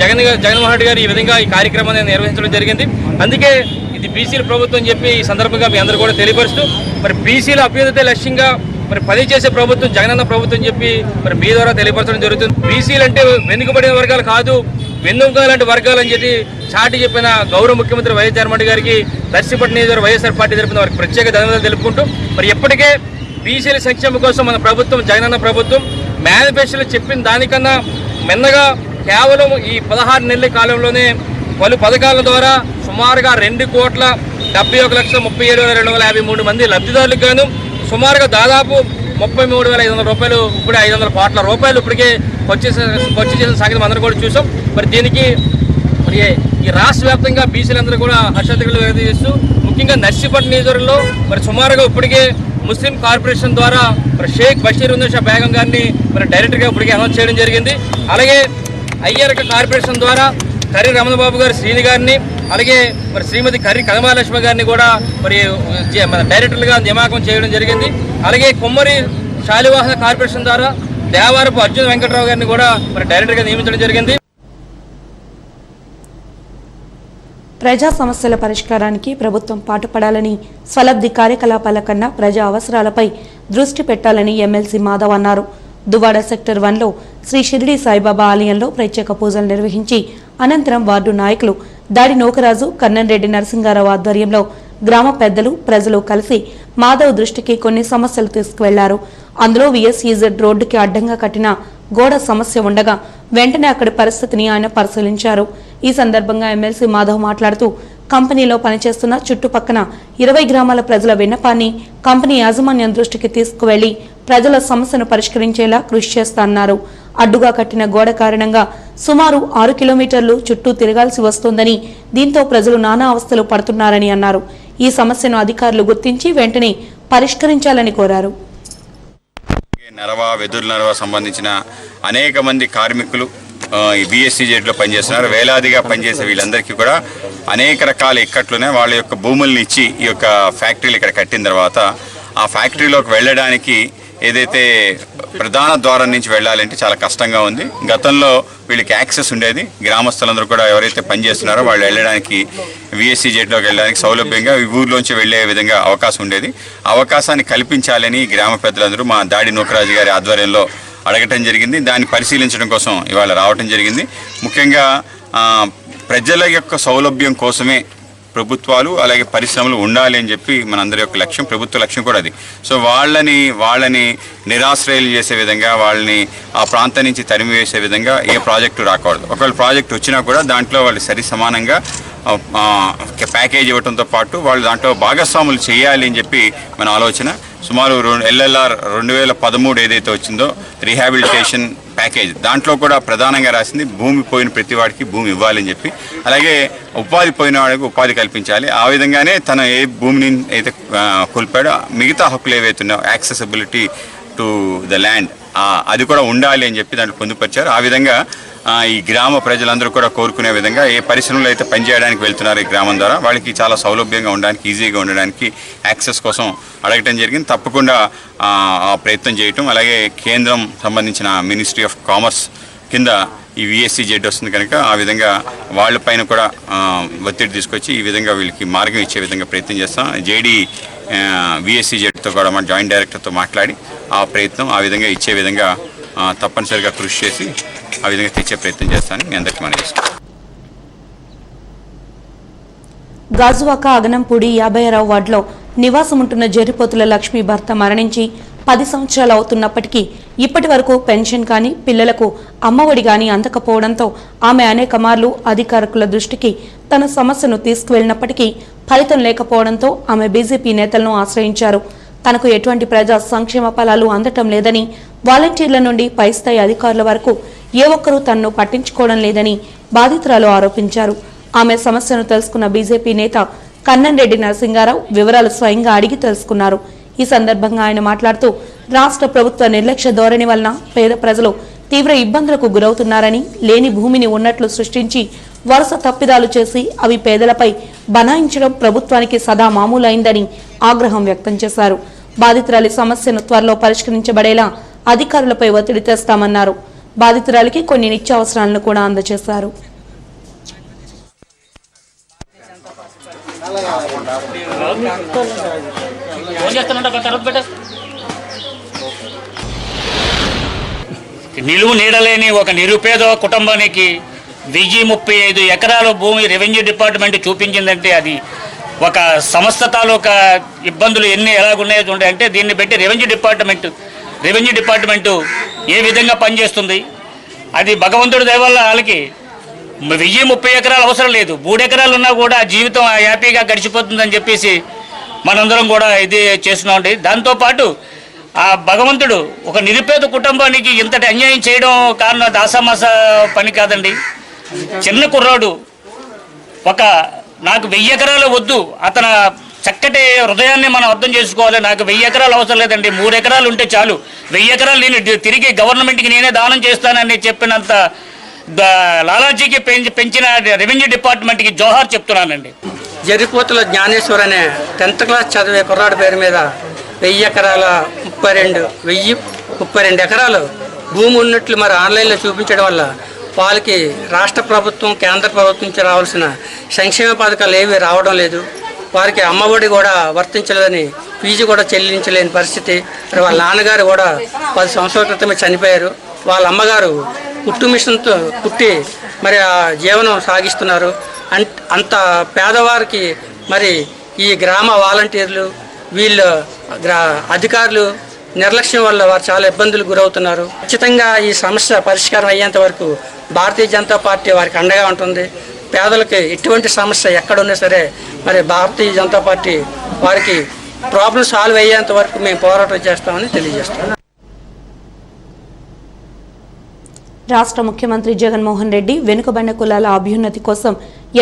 జగన్మోహన్ రెడ్డి గారు ఈ విధంగా ఈ కార్యక్రమాన్ని నిర్వహించడం జరిగింది. అందుకే ఇది బీసీల ప్రభుత్వం అని చెప్పి ఈ సందర్భంగా మీ అందరూ కూడా తెలియపరుస్తూ మరి బీసీల అభ్యున్నతే లక్ష్యంగా మరి పనిచేసే ప్రభుత్వం జగనన్న ప్రభుత్వం అని చెప్పి మరి మీ ద్వారా తెలియపరచడం జరుగుతుంది. బీసీలు అంటే వెనుకబడిన వర్గాలు కాదు, వెన్నుముక లాంటి వర్గాలు అని చెప్పి చాటి చెప్పిన గౌరవ ముఖ్యమంత్రి వైఎస్ జగన్మోహన్ గారికి నర్సీపట్నం నియోజకవర్గ వైఎస్ఆర్ పార్టీ తరపున వారికి ప్రత్యేక ధన్యవాదాలు తెలుపుకుంటూ మరి ఎప్పటికే బీసీల సంక్షేమం కోసం మన ప్రభుత్వం జగనన్న ప్రభుత్వం మేనిఫెస్టోలో చెప్పిన దానికన్నా మిన్నగా కేవలం ఈ 16 నెలల కాలంలోనే పలు పథకాల ద్వారా సుమారుగా 2,71,37,253 మంది లబ్ధిదారులకు గాను సుమారుగా దాదాపు 33,500 రూపాయలు ఇప్పుడే 500 కోట్ల రూపాయలు ఇప్పటికే ఖర్చు చేసిన సంగతి అందరూ కూడా చూసాం. మరి దీనికి మరి ఈ రాష్ట్ర వ్యాప్తంగా బీసీలందరూ కూడా హర్షాతికలు వ్యక్తం చేస్తూ ముఖ్యంగా నర్సీపట్నం నియోజకవర్గంలో మరి సుమారుగా ఇప్పటికే ముస్లిం కార్పొరేషన్ ద్వారా మరి షేక్ బషీర్ ఉందా బేగం గారిని మరి డైరెక్టర్గా ఇప్పటికే అనౌన్స్ చేయడం జరిగింది. అలాగే అయ్యరక కార్పొరేషన్ ద్వారా కర్రి రమణబాబు గారు శ్రీని గారిని అలాగే మరి శ్రీమతి కర్రి కనమాలక్ష్మి గారిని కూడా మరి డైరెక్టర్లుగా నియామకం చేయడం జరిగింది. అలాగే కుమ్మరి శాలివాహన కార్పొరేషన్ ద్వారా దేవారపు అర్జున్ వెంకటరావు గారిని కూడా మరి డైరెక్టర్గా నియమించడం జరిగింది. ప్రజా సమస్యల పరిష్కారానికి ప్రభుత్వం పాటుపడాలని, స్వలబ్ధి కార్యకలాపాల కన్నా ప్రజా అవసరాలపై దృష్టి పెట్టాలని ఎమ్మెల్సీ మాధవ్ అన్నారు. దువ్వాడ సెక్టర్ 1లో శ్రీ షిరిడి సాయిబాబా ఆలయంలో ప్రత్యేక పూజలు నిర్వహించి అనంతరం వార్డు నాయకులు దాడి నోకరాజు, కన్నన్రెడ్డి నరసింగారావు ఆధ్వర్యంలో గ్రామ పెద్దలు, ప్రజలు కలిసి మాధవ్ దృష్టికి కొన్ని సమస్యలు తీసుకువెళ్లారు. అందులో విఎస్ఈజెడ్ రోడ్డుకి అడ్డంగా కట్టిన గోడ సమస్య ఉండగా వెంటనే అక్కడి పరిస్థితిని ఆయన పరిశీలించారు. ఈ సందర్భంగా ఎమ్మెల్సీ మాధవ్ మాట్లాడుతూ కంపెనీలో పనిచేస్తున్న చుట్టుపక్కల 20 గ్రామాల ప్రజల విన్నపాన్ని కంపెనీ యాజమాన్యం దృష్టికి తీసుకువెళ్లి ప్రజల సమస్యను పరిష్కరించేలా కృషి చేస్తారన్నారు. అడ్డుగా కట్టిన గోడ కారణంగా సుమారు 6 కిలోమీటర్లు చుట్టూ తిరగాల్సి వస్తోందని, దీంతో ప్రజలు నానా అవస్థలు పడుతున్నారని అన్నారు. ఈ సమస్యను అధికారులు గుర్తించి వెంటనే పరిష్కరించాలని కోరారు. వెదురు నరవ సంబంధించిన అనేక మంది కార్మికులు ఈ బిఎస్సీజెడ్లో పనిచేస్తున్నారు. వేలాదిగా పనిచేసే వీళ్ళందరికీ కూడా అనేక రకాల ఇక్కట్లునే వాళ్ళ యొక్క భూముల్ని ఇచ్చి ఈ యొక్క ఫ్యాక్టరీలు ఇక్కడ కట్టిన తర్వాత ఆ ఫ్యాక్టరీలోకి వెళ్ళడానికి ఏదైతే ప్రధాన ద్వారం నుంచి వెళ్ళాలంటే చాలా కష్టంగా ఉంది. గతంలో వీళ్ళకి యాక్సెస్ ఉండేది. గ్రామస్తులందరూ కూడా ఎవరైతే పనిచేస్తున్నారో వాళ్ళు వెళ్ళడానికి విఎస్సీజెడ్లోకి వెళ్ళడానికి సౌలభ్యంగా ఈ ఊర్లోంచి వెళ్ళే విధంగా అవకాశం ఉండేది. అవకాశాన్ని కల్పించాలని గ్రామ పెద్దలందరూ మా దాడి నూకరాజు గారి ఆధ్వర్యంలో అడగటం జరిగింది. దాన్ని పరిశీలించడం కోసం ఇవాళ రావటం జరిగింది. ముఖ్యంగా ప్రజల యొక్క సౌలభ్యం కోసమే ప్రభుత్వాలు అలాగే పరిశ్రమలు ఉండాలి అని చెప్పి మనందరి యొక్క లక్ష్యం, ప్రభుత్వ లక్ష్యం కూడా అది. సో వాళ్ళని నిరాశ్రయాలు చేసే విధంగా, వాళ్ళని ఆ ప్రాంతం నుంచి తరిమివేసే విధంగా ఏ ప్రాజెక్టు రాకూడదు. ఒకవేళ ప్రాజెక్టు వచ్చినా కూడా దాంట్లో వాళ్ళు సరి సమానంగా ప్యాకేజ్ ఇవ్వడంతో పాటు వాళ్ళు దాంట్లో భాగస్వాములు చేయాలి అని చెప్పి మన ఆలోచన. సుమారు ఎల్ఎల్ఆర్ 2013 ఏదైతే వచ్చిందో రీహాబిలిటేషన్ ప్యాకేజ్, దాంట్లో కూడా ప్రధానంగా రాసింది భూమి పోయిన ప్రతి వాడికి భూమి ఇవ్వాలని చెప్పి, అలాగే ఉపాధి పోయిన వాడికి ఉపాధి కల్పించాలి. ఆ విధంగానే తన ఏ భూమిని అయితే కోల్పోయాడో మిగతా హక్కులు ఏవైతే ఉన్నాయో యాక్సెసిబిలిటీ టు ద ల్యాండ్ అది కూడా ఉండాలి అని చెప్పి దాంట్లో పొందుపరిచారు. ఆ విధంగా ఈ గ్రామ ప్రజలందరూ కూడా కోరుకునే విధంగా ఏ పరిశ్రమలు అయితే పనిచేయడానికి వెళ్తున్నారు ఈ గ్రామం ద్వారా వాళ్ళకి చాలా సౌలభ్యంగా ఉండడానికి, ఈజీగా ఉండడానికి యాక్సెస్ కోసం అడగటం జరిగింది. తప్పకుండా ఆ ప్రయత్నం చేయటం, అలాగే కేంద్రం సంబంధించిన మినిస్ట్రీ ఆఫ్ కామర్స్ కింద ఈ విఎస్సి జెడ్ వస్తుంది కనుక ఆ విధంగా వాళ్ళపైన కూడా ఒత్తిడి తీసుకొచ్చి ఈ విధంగా వీళ్ళకి మార్గం ఇచ్చే విధంగా ప్రయత్నం చేస్తాం. జేడీ విఎస్సి జెడ్తో కూడా మన జాయింట్ డైరెక్టర్తో మాట్లాడి ఆ ప్రయత్నం ఆ విధంగా ఇచ్చే విధంగా తప్పనిసరిగా కృషి చేసి ఆ విధంగా తెచ్చే ప్రయత్నం చేస్తానని మీ అందరికీ మనం చేస్తాం. గాజువాక అగనంపూడి 56వ వార్డులో నివాసముంటున్న జెర్రిపోతుల లక్ష్మి భర్త మరణించి 10 సంవత్సరాలు అవుతున్నప్పటికీ ఇప్పటి వరకు పెన్షన్ కానీ పిల్లలకు అమ్మఒడి కానీ అందకపోవడంతో ఆమె అనేక మార్లు అధికారుల దృష్టికి తన సమస్యను తీసుకువెళ్లినప్పటికీ ఫలితం లేకపోవడంతో ఆమె బీజేపీ నేతలను ఆశ్రయించారు. తనకు ఎటువంటి ప్రజా సంక్షేమ ఫలాలు అందటం లేదని, వాలంటీర్ల నుండి పై స్థాయి అధికారుల వరకు ఏ ఒక్కరూ తనను పట్టించుకోవడం లేదని బాధితురాలు ఆరోపించారు. ఆమె సమస్యను తెలుసుకున్న బీజేపీ నేత కన్నన్రెడ్డి నరసింగారావు వివరాలు స్వయంగా అడిగి తెలుసుకున్నారు. ఈ సందర్భంగా ఆయన మాట్లాడుతూ రాష్ట్ర ప్రభుత్వ నిర్లక్ష్య ధోరణి వలన పేద ప్రజలు తీవ్ర ఇబ్బందులకు గురవుతున్నారని, లేని భూమిని ఉన్నట్లు సృష్టించి వరుస తప్పిదాలు చేసి అవి పేదలపై బనాయించడం ప్రభుత్వానికి సదా మామూలైందని ఆగ్రహం వ్యక్తం చేశారు. బాధితురాలి సమస్యను త్వరలో పరిష్కరించబడేలా అధికారులపై ఒత్తిడి తెస్తామన్నారు. బాధితురాలికి కొన్ని నిత్యావసరాలను కూడా అందజేశారు. నిలువు నీడలేని ఒక నిరుపేద కుటుంబానికి 1035 ఎకరాల భూమి రెవెన్యూ డిపార్ట్మెంట్ చూపించిందంటే అది ఒక సంస్థ తాలూకా ఇబ్బందులు ఎలాగున్నాయో చూడండి. అంటే దీన్ని బట్టి రెవెన్యూ డిపార్ట్మెంటు ఏ విధంగా పనిచేస్తుంది, అది భగవంతుడి దయ వల్ల వాళ్ళకి 1030 ఎకరాలు అవసరం లేదు, 3 ఎకరాలు ఉన్నా కూడా జీవితం హ్యాపీగా గడిచిపోతుందని చెప్పేసి మనందరం కూడా ఇది చేస్తున్నామండి. దాంతోపాటు ఆ భగవంతుడు ఒక నిరుపేద కుటుంబానికి ఇంతటి అన్యాయం చేయడం కారణం దాసామాస పని కాదండి. చిన్న కుర్రాడు నాకు 1000 ఎకరాలు వద్దు, అతను చక్కటి హృదయాన్ని మనం అర్థం చేసుకోవాలి. నాకు 1000 ఎకరాలు అవసరం లేదండి, 3 ఎకరాలు ఉంటే చాలు, 1000 ఎకరాలు నేను తిరిగి గవర్నమెంట్కి నేనే దానం చేస్తానని చెప్పినంత లాలాజీకి పెంచిన రెవెన్యూ డిపార్ట్మెంట్కి జోహార్ చెప్తున్నానండి. జెర్రిపోతుల జ్ఞానేశ్వర్ అనే 10th క్లాస్ చదివే కుర్రాడి పేరు మీద 1000 ఎకరాల 32 ఎకరాలు భూమి ఉన్నట్లు మరి ఆన్లైన్లో చూపించడం వల్ల వాళ్ళకి రాష్ట్ర ప్రభుత్వం కేంద్ర ప్రభుత్వం నుంచి రావాల్సిన సంక్షేమ పథకాలు ఏవి రావడం లేదు. వారికి అమ్మఒడి కూడా వర్తించలేదని ఫీజు కూడా చెల్లించలేని పరిస్థితి. మరి వాళ్ళ నాన్నగారు కూడా 10 సంవత్సరాల క్రితమే చనిపోయారు. వాళ్ళ అమ్మగారు కుట్టు మిషన్తో కుట్టి మరి ఆ జీవనం సాగిస్తున్నారు. అంత పేదవారికి మరి ఈ గ్రామ వాలంటీర్లు వీళ్ళు అధికారులు నిర్లక్ష్యం వల్ల వారు చాలా ఇబ్బందులు గురవుతున్నారు. ఖచ్చితంగా ఈ సమస్య పరిష్కారం అయ్యేంత వరకు భారతీయ జనతా పార్టీ వారికి అండగా ఉంటుంది. పేదలకి ఎటువంటి సమస్య ఎక్కడున్నా సరే మరి భారతీయ జనతా పార్టీ వారికి ప్రాబ్లం సాల్వ్ అయ్యేంత వరకు మేము పోరాటం చేస్తామని తెలియజేస్తాం. రాష్ట్ర ముఖ్యమంత్రి జగన్మోహన్ రెడ్డి వెనుకబడిన కులాల అభ్యున్నతి కోసం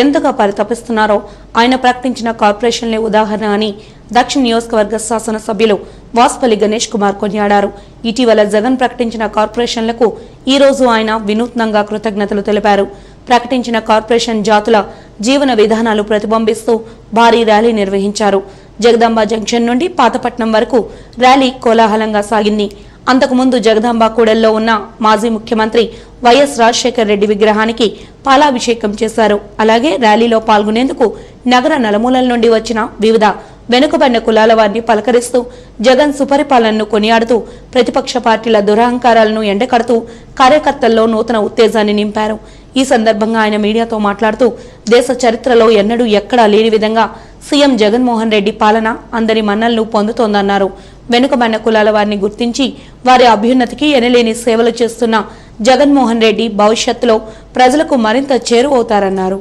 ఎంతగా పరితపిస్తున్నారో ఆయన ప్రకటించిన కార్పొరేషన్లే ఉదాహరణ అని దక్షిణ నియోజకవర్గ శాసనసభ్యులు వాస్పల్లి గణేష్ కుమార్ కొనియాడారు. ఇటీవల జగన్ ప్రకటించిన కార్పొరేషన్లకు ఈ రోజు ఆయన వినూత్నంగా కృతజ్ఞతలు తెలిపారు. ప్రకటించిన కార్పొరేషన్ జాతుల జీవన విధానాలు ప్రతిబింబిస్తూ భారీ ర్యాలీ నిర్వహించారు. జగదాంబ జంక్షన్ నుండి పాతపట్నం వరకు ర్యాలీ కోలాహలంగా సాగింది. అంతకుముందు జగదాంబ కూడల్లో ఉన్న మాజీ ముఖ్యమంత్రి వైఎస్ రాజశేఖర్ రెడ్డి విగ్రహానికి పాలాభిషేకం చేశారు. అలాగే ర్యాలీలో పాల్గొనేందుకు నగర నలుమూలల నుండి వచ్చిన వివిధ వెనుకబడిన కులాల వారిని పలకరిస్తూ జగన్ సుపరిపాలనను కొనియాడుతూ ప్రతిపక్ష పార్టీల దురహంకారాలను ఎండకడుతూ కార్యకర్తల్లో నూతన ఉత్తేజాన్ని నింపారు. ఈ సందర్భంగా ఆయన మీడియాతో మాట్లాడుతూ దేశ చరిత్రలో ఎన్నడూ ఎక్కడా లేని విధంగా సీఎం జగన్మోహన్ రెడ్డి పాలన అందరి మన్నలను పొందుతోందన్నారు. వెనుకబడిన కులాల వారిని గుర్తించి వారి అభ్యున్నతికి ఎనలేని సేవలు చేస్తున్న జగన్మోహన్ రెడ్డి భవిష్యత్తులో ప్రజలకు మరింత చేరువవుతారన్నారు.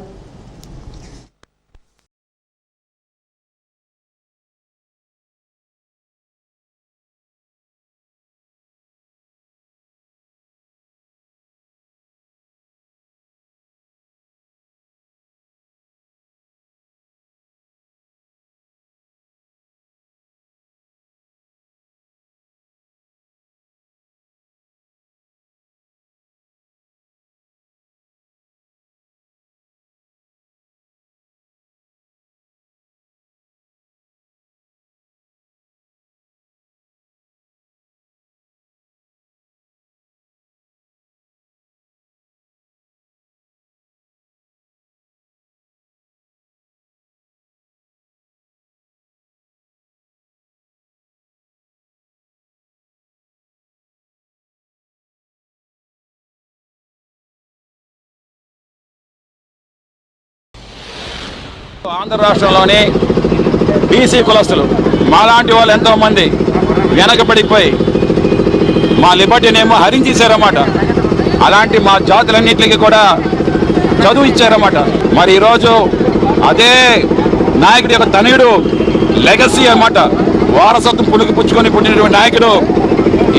ఆంధ్ర రాష్ట్రంలోని బీసీ కులస్తులు మాలాంటి వాళ్ళు ఎంతోమంది వెనకబడిపోయి మా లిబర్టీనేమో హరించేశారన్నమాట. అలాంటి మా జాతులన్నింటికి కూడా చదువు ఇచ్చారన్నమాట. మరి ఈరోజు అదే నాయకుడి యొక్క తనయుడు లెగసీ అన్నమాట, వారసత్వం పుచ్చుకొని పుట్టినటువంటి నాయకుడు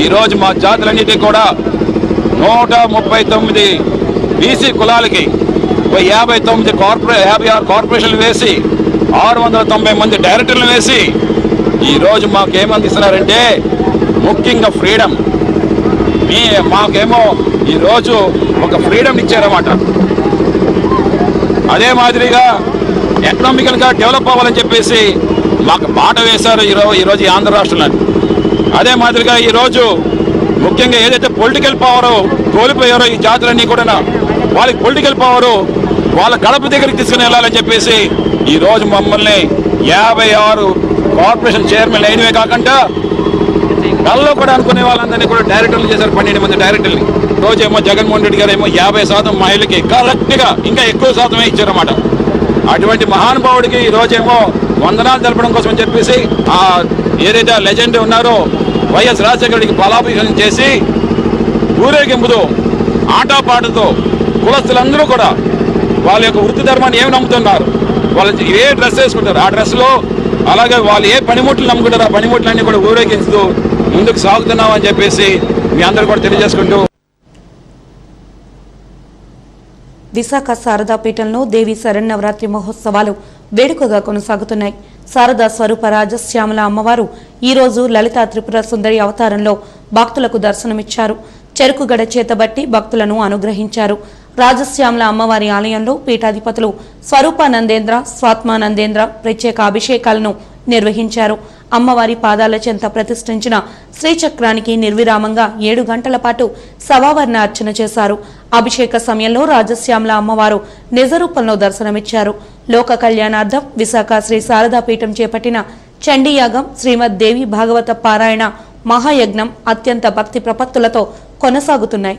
ఈరోజు మా జాతులన్నిటికీ కూడా 139 బీసీ కులాలకి 56 కార్పొరేషన్లు వేసి 690 మంది డైరెక్టర్లు వేసి ఈరోజు మాకేమందిస్తున్నారంటే ముఖ్యంగా ఫ్రీడమ్. మాకేమో ఈరోజు ఒక ఫ్రీడమ్ ఇచ్చారన్నమాట. అదే మాదిరిగా ఎకనామికల్గా డెవలప్ అవ్వాలని చెప్పేసి మాకు బాట వేశారు ఈరోజు ఈ ఆంధ్ర రాష్ట్రంలో. అదే మాదిరిగా ఈరోజు ముఖ్యంగా ఏదైతే పొలిటికల్ పవరు కోల్పోయారో ఈ జాతులన్నీ కూడా వాళ్ళకి పొలిటికల్ పవరు వాళ్ళ గడప దగ్గరికి తీసుకుని వెళ్ళాలని చెప్పేసి ఈరోజు మమ్మల్ని 56 కార్పొరేషన్ చైర్మన్ అయినవే కాకుండా కల్లో కూడా అనుకునే వాళ్ళందరినీ కూడా డైరెక్టర్లు చేశారు. 12 మంది డైరెక్టర్ని. రోజేమో జగన్మోహన్ రెడ్డి గారు ఏమో 50% మహిళలకి కరెక్ట్గా ఇంకా ఎక్కువ శాతమే ఇచ్చారన్నమాట. అటువంటి మహానుభావుడికి ఈరోజేమో వందనాలు తెలపడం కోసం చెప్పేసి ఏదైతే లెజెండ్ ఉన్నారో వైఎస్ రాజశేఖర రెడ్డికి బలాభిషేకం చేసి ఊరేగింపుతో ఆటపాటతో కులస్తులందరూ కూడా వాళ్ళ యొక్క వృత్తి ధర్మాన్ని ఏమి నమ్ముతున్నారు, వాళ్ళు ఏ డ్రెస్ వేసుకుంటారు ఆ డ్రెస్లో, అలాగే వాళ్ళు ఏ పనిముట్లు నమ్ముకుంటారు ఆ పనిముట్లన్నీ కూడా ఊరేగిస్తూ ముందుకు సాగుతున్నాం అని చెప్పేసి మీ అందరూ కూడా తెలియజేసుకుంటూ విశాఖ శారదాపీఠంలో దేవి శరన్నవరాత్రి మహోత్సవాలు వేడుకగా కొనసాగుతున్నాయి. శారదా స్వరూప రాజశ్యామల అమ్మవారు ఈరోజు లలితా త్రిపుర సుందరి అవతారంలో భక్తులకు దర్శనమిచ్చారు. చెరుకుగడ చేతబట్టి భక్తులను అనుగ్రహించారు. రాజశ్యామల అమ్మవారి ఆలయంలో పీఠాధిపతులు స్వరూపానందేంద్ర, స్వాత్మానందేంద్ర ప్రత్యేక అభిషేకాలను నిర్వహించారు. అమ్మవారి పాదాల చెంత ప్రతిష్ఠించిన శ్రీచక్రానికి నిర్విరామంగా 7 గంటల పాటు సవావర్ణ అర్చన చేశారు. అభిషేక సమయంలో రాజశ్యామల అమ్మవారు నిజరూపంలో దర్శనమిచ్చారు. లోక కళ్యాణార్థం విశాఖ శ్రీ శారదాపీఠం చేపట్టిన చండీయాగం, శ్రీమద్ దేవి భాగవత పారాయణ మహాయజ్ఞం అత్యంత భక్తి ప్రపత్తులతో కొనసాగుతున్నాయి.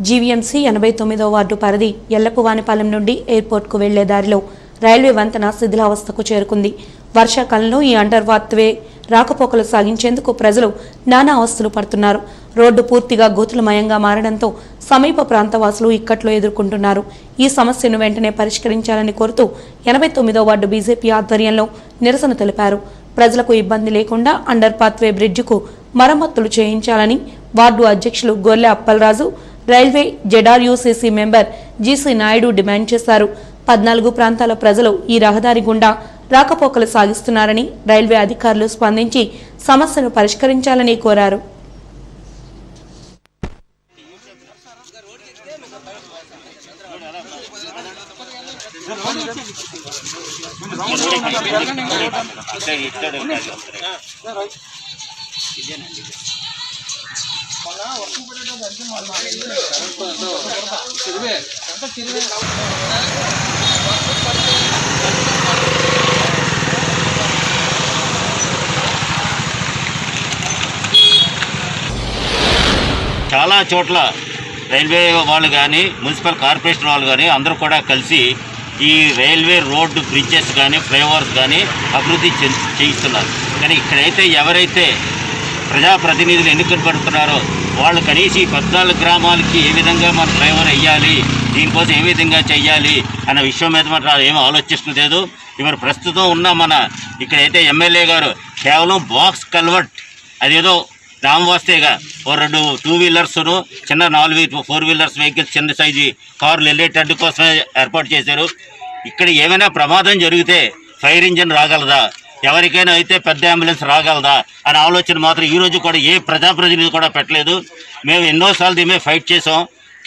జీవీఎంసీ 89వ వార్డు పరిధి ఎల్లపువానిపాలెం నుండి ఎయిర్పోర్ట్కు వెళ్లే దారిలో రైల్వే వంతెన శిథిలావస్థకు చేరుకుంది. వర్షాకాలంలో ఈ అండర్ వార్త్వే రాకపోకలు సాగించేందుకు ప్రజలు నానా అవస్థలు పడుతున్నారు. రోడ్డు పూర్తిగా గోతులమయంగా మారడంతో సమీప ప్రాంతవాసులు ఇక్కట్లో ఎదుర్కొంటున్నారు. ఈ సమస్యను వెంటనే పరిష్కరించాలని కోరుతూ 89వ వార్డు బీజేపీ ఆధ్వర్యంలో నిరసన తెలిపారు. ప్రజలకు ఇబ్బంది లేకుండా అండర్ పాత్వే బ్రిడ్జికు మరమ్మతులు చేయించాలని వార్డు అధ్యక్షులు Golle Appalaraju, railway ZRUCC member GC Naidu demand చేశారు. 14 ప్రాంతాల ప్రజలు ఈ రహదారి గుండా రాకపోకలు సాగిస్తున్నారని రైల్వే అధికారులు స్పందించి సమస్యను పరిష్కరించాలని కోరారు. చాలా చోట్ల రైల్వే వాళ్ళు కానీ మున్సిపల్ కార్పొరేషన్ వాళ్ళు కానీ అందరూ కూడా కలిసి ఈ రైల్వే రోడ్డు బ్రిడ్జెస్ కానీ ఫ్లైఓవర్స్ కానీ అభివృద్ధి చేయిస్తున్నారు. కానీ ఇక్కడైతే ఎవరైతే ప్రజాప్రతినిధులు ఎన్నుకబడుతున్నారో వాళ్ళు కనీసం ఈ 14 గ్రామాలకి ఏ విధంగా మన ఫ్లైఓవర్ వేయాలి, దీనికోసం ఏ విధంగా చెయ్యాలి అన్న విషయం మీద మనం ఏమీ ఆలోచిస్తలేదు. ఇప్పుడు ప్రస్తుతం ఉన్న మన ఇక్కడైతే ఎమ్మెల్యే గారు కేవలం బాక్స్ కల్వర్ట్ అదేదో రామవాస్తేగా ఓ 2 2 వీలర్స్ను చిన్న 4 వీలర్స్ వెహికల్స్ చిన్న సైజు కార్లు వెళ్ళేటట్టు కోసమే ఏర్పాటు చేశారు. ఇక్కడ ఏమైనా ప్రమాదం జరిగితే ఫైర్ ఇంజిన్ రాగలదా, ఎవరికైనా అయితే పెద్ద అంబులెన్స్ రాగలదా అనే ఆలోచన మాత్రం ఈరోజు కూడా ఏ ప్రజాప్రతినిధి కూడా పెట్టలేదు. మేము ఎన్నోసార్లు దీని మీద ఫైట్ చేసాం.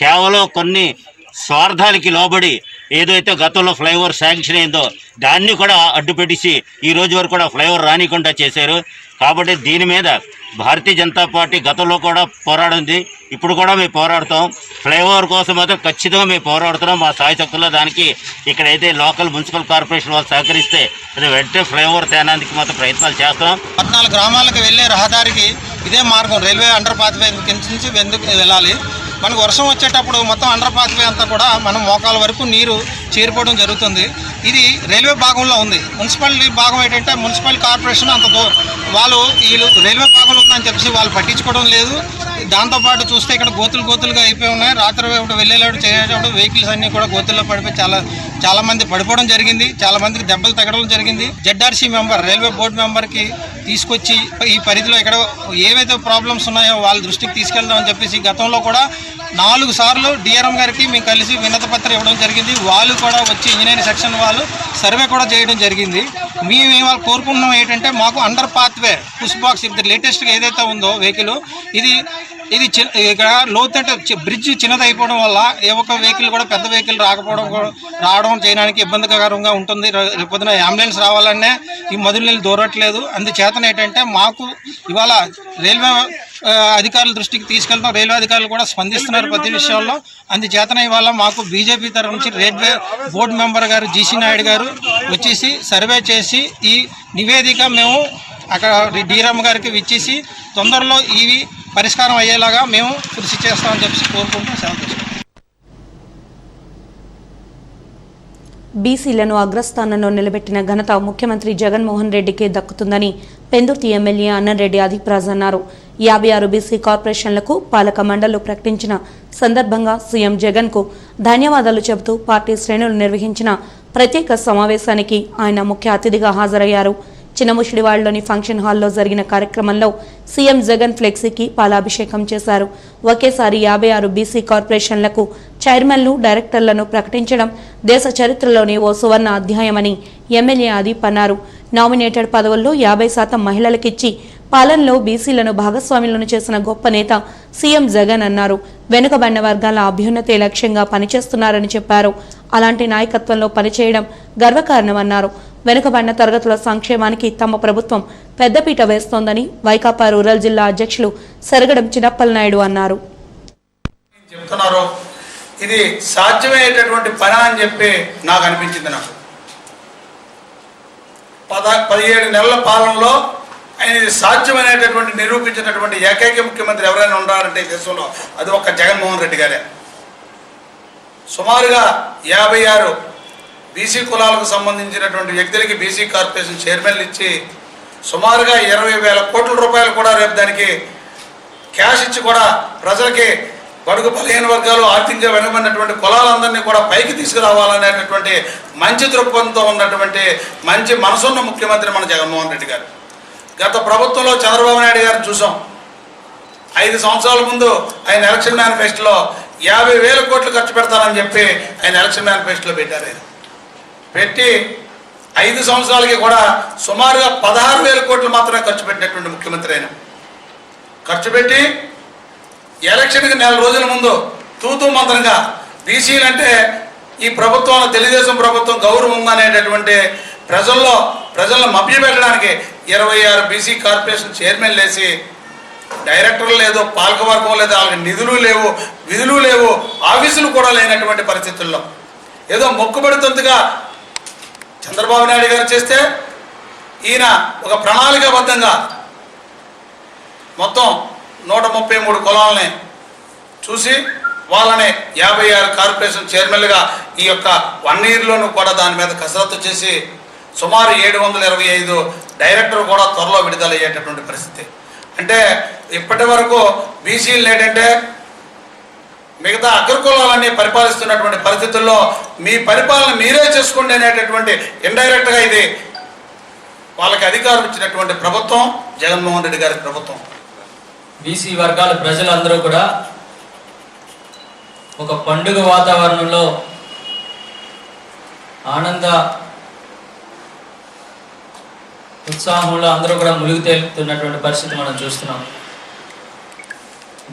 కేవలం కొన్ని స్వార్థాలకి లోబడి ఏదైతే గతంలో ఫ్లైఓవర్ శాంక్షన్ అయిందో దాన్ని కూడా అడ్డుపెట్టేసి ఈ రోజు వరకు కూడా ఫ్లైఓవర్ రానికుండా చేశారు. కాబట్టి దీని మీద భారతీయ జనతా పార్టీ గతంలో కూడా పోరాడింది, ఇప్పుడు కూడా మేము పోరాడతాం. ఫ్లైఓవర్ కోసం మాత్రం ఖచ్చితంగా మేము పోరాడుతున్నాం. మా సాయశక్తుల్లో దానికి ఇక్కడైతే లోకల్ మున్సిపల్ కార్పొరేషన్ వాళ్ళు సహకరిస్తే అది వెంటనే ఫ్లైఓవర్ తేనానికి మాత్రం ప్రయత్నాలు చేస్తాం. 14 గ్రామాలకు వెళ్ళే రహదారికి ఇదే మార్గం, రైల్వే అండర్ పాత్వే కింద నుంచి ఎందుకు వెళ్ళాలి. మనకు వర్షం వచ్చేటప్పుడు మొత్తం అండర్ పాత్వే అంతా కూడా మనం మోకాల వరకు నీరు చేరిపోవడం జరుగుతుంది. ఇది రైల్వే భాగంలో ఉంది. మున్సిపాలిటీ భాగం ఏంటంటే మున్సిపల్ కార్పొరేషన్ వీళ్ళు రైల్వే భాగంలో ఉందని చెప్పేసి వాళ్ళు పట్టించుకోవడం లేదు. దాంతోపాటు చూస్తే ఇక్కడ గోతులుగా అయిపోయి ఉన్నాయి. రాత్రి వెళ్ళేటప్పుడు చేసేటప్పుడు వెహికల్స్ అన్నీ కూడా గోతుల్లో పడిపోయి చాలా మంది పడిపోవడం జరిగింది. చాలా మందికి దెబ్బలు తగ్గడం జరిగింది. జెడ్ఆర్సీ మెంబర్ రైల్వే బోర్డు మెంబర్కి తీసుకొచ్చి ఈ పరిధిలో ఇక్కడ ఏవైతే ప్రాబ్లమ్స్ ఉన్నాయో వాళ్ళ దృష్టికి తీసుకెళ్దామని చెప్పేసి గతంలో కూడా 4 సార్లు డిఆర్ఎం గారికి మేము కలిసి వినతి పత్రం ఇవ్వడం జరిగింది. వాళ్ళు కూడా వచ్చి ఇంజనీరింగ్ సెక్షన్ వాళ్ళు సర్వే కూడా చేయడం జరిగింది. మేము ఇవాళ కోరుకుంటున్నాం ఏంటంటే మాకు అండర్ పాత్వే పుష్ బాక్స్ ఇప్పుడు లేటెస్ట్గా ఏదైతే ఉందో వెహికల్ ఇది ఇక్కడ లోతంటే బ్రిడ్జ్ చిన్నదైపోవడం వల్ల ఏ ఒక్క వెహికల్ కూడా పెద్ద వెహికల్ రావడం చేయడానికి ఇబ్బందికరంగా ఉంటుంది. రేపొద్దున అంబులెన్స్ రావాలనే ఈ మధులు నీళ్ళు దూరట్లేదు. అందుచేతన ఏంటంటే మాకు ఇవాళ రైల్వే అధికారుల దృష్టికి తీసుకెళ్తాం. రైల్వే అధికారులు కూడా స్పందిస్తున్నారు ప్రతి విషయంలో. అందుచేతన ఇవాళ మాకు బీజేపీ తరఫు నుంచి రైల్వే బోర్డు మెంబర్ గారు జీసీ నాయుడు గారు వచ్చేసి సర్వే చేసి ఈ నివేదిక మేము అక్కడ డిఆర్ఎం గారికి ఇచ్చేసి తొందరలో ఇవి పరిష్కారం అయ్యేలాగా మేము కృషి చేస్తామని చెప్పి కోరుకుంటూ సెలవు తీసుకుంటాం. బీసీలను అగ్రస్థానంలో నిలబెట్టిన ఘనత ముఖ్యమంత్రి జగన్మోహన్ రెడ్డికే దక్కుతుందని పెందుర్తి ఎమ్మెల్యే అన్నరెడ్డి అదిప్రాజ్ అన్నారు. 56 బీసీ కార్పొరేషన్లకు పాలక మండళ్లు ప్రకటించిన సందర్భంగా సీఎం జగన్కు ధన్యవాదాలు చెబుతూ పార్టీ శ్రేణులు నిర్వహించిన ప్రత్యేక సమావేశానికి ఆయన ముఖ్య అతిథిగా హాజరయ్యారు. చిన్నముషిడివాడలోని ఫంక్షన్ హాల్లో జరిగిన కార్యక్రమంలో సీఎం జగన్ ఫ్లెక్సీకి పాలాభిషేకం చేశారు. ఒకేసారి 56 బీసీ కార్పొరేషన్లకు చైర్మన్లు, డైరెక్టర్లను ప్రకటించడం దేశ చరిత్రలోని ఓ సువర్ణ అధ్యాయమని ఎమ్మెల్యే అదీప్ అన్నారు. నామినేటెడ్ పదవుల్లో 50% మహిళలకిచ్చి పాలనలో బీసీలను భాగస్వాములను చేసిన గొప్ప నేత సీఎం జగన్ అన్నారు. వెనుకబడిన వర్గాల అభ్యున్నతే లక్ష్యంగా పనిచేస్తున్నారని చెప్పారు. అలాంటి నాయకత్వంలో పనిచేయడం గర్వకారణమన్నారు. వెనుకబడిన తరగతుల సంక్షేమానికి తమ ప్రభుత్వం పెద్దపీట వేస్తోందని వైకాపా రూరల్ జిల్లా అధ్యక్షులు సరగడం చిన్నప్పలనాయుడు అన్నారు. ఇది సాధ్యమయ్యేటటువంటి పని అని చెప్పి నాకు అనిపించింది. నాకు 17 నెలల పాలనలో ఆయన ఇది సాధ్యమైనటువంటి నిరూపించినటువంటి ఏకైక ముఖ్యమంత్రి ఎవరైనా ఉన్నారంటే ఈ దేశంలో అది ఒక్క జగన్మోహన్ రెడ్డి గారే. సుమారుగా 56 బీసీ కులాలకు సంబంధించినటువంటి వ్యక్తులకి బీసీ కార్పొరేషన్ చైర్మన్లు ఇచ్చి సుమారుగా 20,000 కోట్ల రూపాయలు కూడా రేపు దానికి క్యాష్ ఇచ్చి కూడా ప్రజలకి బడుగు బలహీన వర్గాలు ఆర్థికంగా వెనుకబడినటువంటి కులాలందరినీ కూడా పైకి తీసుకురావాలనేటటువంటి మంచి దృక్పథంతో ఉన్నటువంటి మంచి మనసున్న ముఖ్యమంత్రి మన జగన్మోహన్ రెడ్డి గారు. గత ప్రభుత్వంలో చంద్రబాబు నాయుడు గారు చూసాం. 5 సంవత్సరాల ముందు ఆయన ఎలక్షన్ మేనిఫెస్టోలో 50,000 కోట్లు ఖర్చు పెడతానని చెప్పి ఆయన ఎలక్షన్ మేనిఫెస్టోలో పెట్టారు. పెట్టి 5 సంవత్సరాలకి కూడా సుమారుగా 16,000 కోట్లు మాత్రమే ఖర్చు పెట్టినటువంటి ముఖ్యమంత్రి అయిన ఖర్చు పెట్టి ఎలక్షన్కి 4 రోజుల ముందు తూతూ మంత్రంగా బీసీలు అంటే ఈ ప్రభుత్వంలో తెలుగుదేశం ప్రభుత్వం గౌరవం ఉందనేటటువంటి ప్రజల్లో మభ్యపెట్టడానికి 26 బీసీ కార్పొరేషన్ చైర్మన్ లేసి డైరెక్టర్లు లేదు, పాలకవర్గం లేదు, వాళ్ళకి నిధులు లేవు, విధులు లేవు, ఆఫీసులు కూడా లేనటువంటి పరిస్థితుల్లో ఏదో మొక్కుబడితంతుగా చంద్రబాబు నాయుడు గారు చేస్తే ఈయన ఒక ప్రణాళికాబద్ధంగా మొత్తం 133 కులాలని చూసి వాళ్ళని 56 కార్పొరేషన్ చైర్మన్లుగా ఈ యొక్క 1 ఇయర్లోనూ కూడా దాని మీద కసరత్తు చేసి సుమారు 725 డైరెక్టర్ కూడా త్వరలో విడుదలయ్యేటటువంటి పరిస్థితి. అంటే ఇప్పటి వరకు బీసీలు ఏంటంటే మిగతా అగ్రకులాలన్నీ పరిపాలిస్తున్నటువంటి పరిస్థితుల్లో మీ పరిపాలన మీరే చేసుకోండి అనేటటువంటి ఇండైరెక్ట్గా ఇది వాళ్ళకి అధికారం ఇచ్చినటువంటి ప్రభుత్వం జగన్మోహన్ రెడ్డి గారి ప్రభుత్వం. బీసీ వర్గాల ప్రజలందరూ కూడా ఒక పండుగ వాతావరణంలో ఆనంద ఉత్సాహంలో అందరూ కూడా ములుగు తేలుతున్నటువంటి పరిస్థితి మనం చూస్తున్నాం.